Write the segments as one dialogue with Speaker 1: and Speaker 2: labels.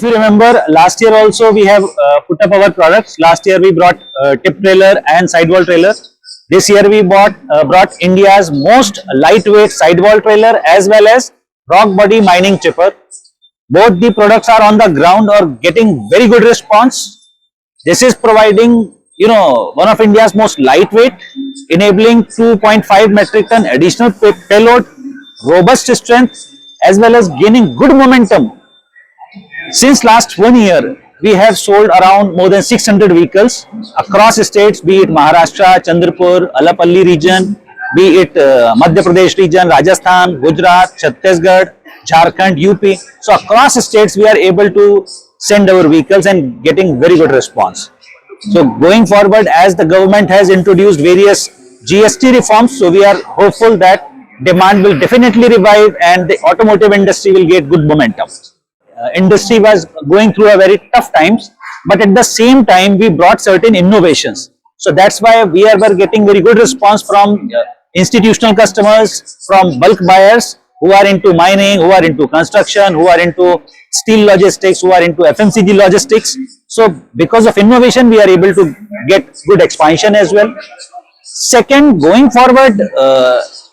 Speaker 1: If you remember, last year also we have put up our products. Last year we brought tip trailer and sidewall trailer. This year we brought India's most lightweight sidewall trailer as well as rock body mining chipper. Both the products are on the ground or getting very good response. This is providing, one of India's most lightweight, enabling 2.5 metric ton additional payload, robust strength, as well as gaining good momentum. Since last 1 year, we have sold around more than 600 vehicles across states, be it Maharashtra, Chandrapur, Alapalli region, be it Madhya Pradesh region, Rajasthan, Gujarat, Chhattisgarh, Jharkhand, UP. So across states, we are able to send our vehicles and getting very good response. So going forward, as the government has introduced various GST reforms, so we are hopeful that demand will definitely revive and the automotive industry will get good momentum. Industry was going through a very tough times, but at the same time we brought certain innovations. So that's why we were getting very good response from institutional customers, from bulk buyers who are into mining, who are into construction, who are into steel logistics, who are into FMCG logistics. So because of innovation, we are able to get good expansion as well. Second, going forward,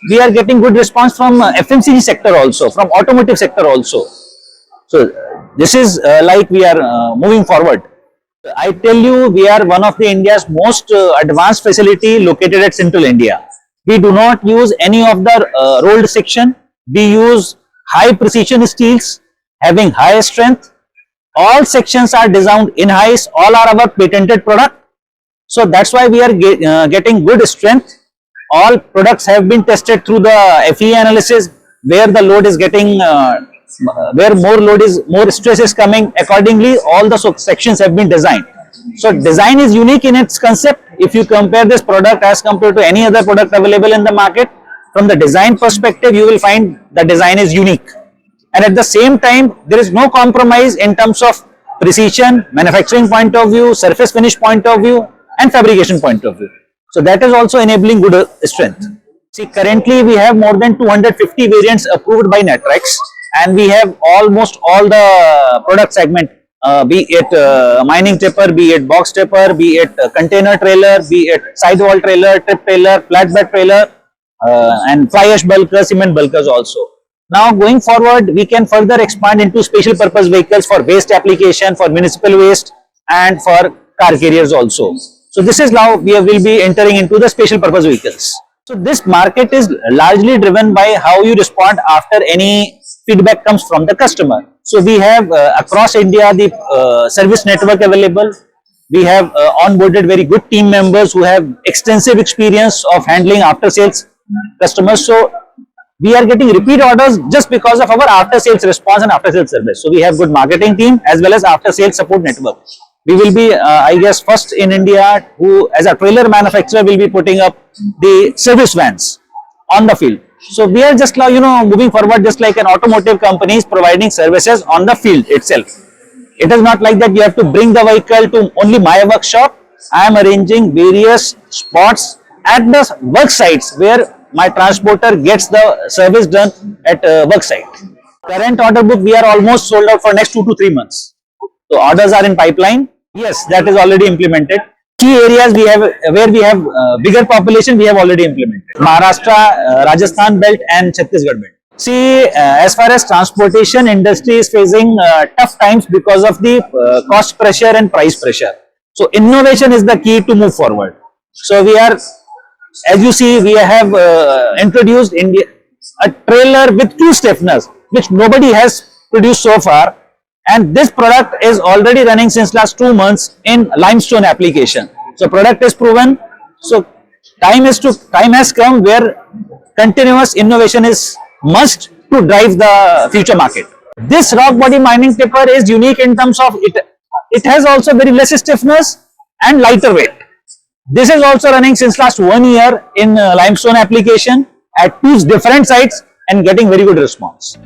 Speaker 1: we are getting good response from FMCG sector also, from automotive sector also. So this is like we are moving forward. I tell you, we are one of the India's most advanced facility located at central India. We do not use any of the rolled section. We use high precision steels having high strength. All sections are designed in-house. All are our patented product. So that's why we are getting good strength. All products have been tested through the FE analysis, where the load is getting where more stress is coming. Accordingly, all the sections have been designed. So design is unique in its concept. If you compare this product as compared to any other product available in the market, from the design perspective, you will find the design is unique. And at the same time, there is no compromise in terms of precision, manufacturing point of view, surface finish point of view, and fabrication point of view. So that is also enabling good strength. See, currently we have more than 250 variants approved by Netrex, and we have almost all the product segment, be it mining tipper, be it box tipper, be it container trailer, be it sidewall trailer, trip trailer, flatbed trailer, and fly ash bulker, cement bulkers also. Now going forward, we can further expand into special purpose vehicles for waste application, for municipal waste, and for car carriers also. So this is now we will be entering into the special purpose vehicles. So this market is largely driven by how you respond after any feedback comes from the customer. So we have across India the service network available. We have onboarded very good team members who have extensive experience of handling after sales customers. So we are getting repeat orders just because of our after sales response and after sales service. So we have good marketing team as well as after sales support network. We will be, I guess, first in India who, as a trailer manufacturer, will be putting up the service vans on the field. So we are just now, moving forward just like an automotive company is providing services on the field itself. It is not like that you have to bring the vehicle to only my workshop. I am arranging various spots at the work sites where my transporter gets the service done at work site. Current order book, we are almost sold out for next 2 to 3 months. So orders are in pipeline. Yes, that is already implemented. Key areas we have where we have bigger population, we have already implemented. Maharashtra, Rajasthan belt and Chhattisgarh belt. See, as far as transportation industry is facing tough times because of the cost pressure and price pressure. So innovation is the key to move forward. So we are, as you see, we have introduced a trailer with 2 stiffeners, which nobody has produced so far. And this product is already running since last 2 months in limestone application. So product is proven. So time has come where continuous innovation is must to drive the future market. This rock body mining tipper is unique in terms of it has also very less stiffness and lighter weight. This is also running since last 1 year in limestone application at 2 different sites and getting very good response.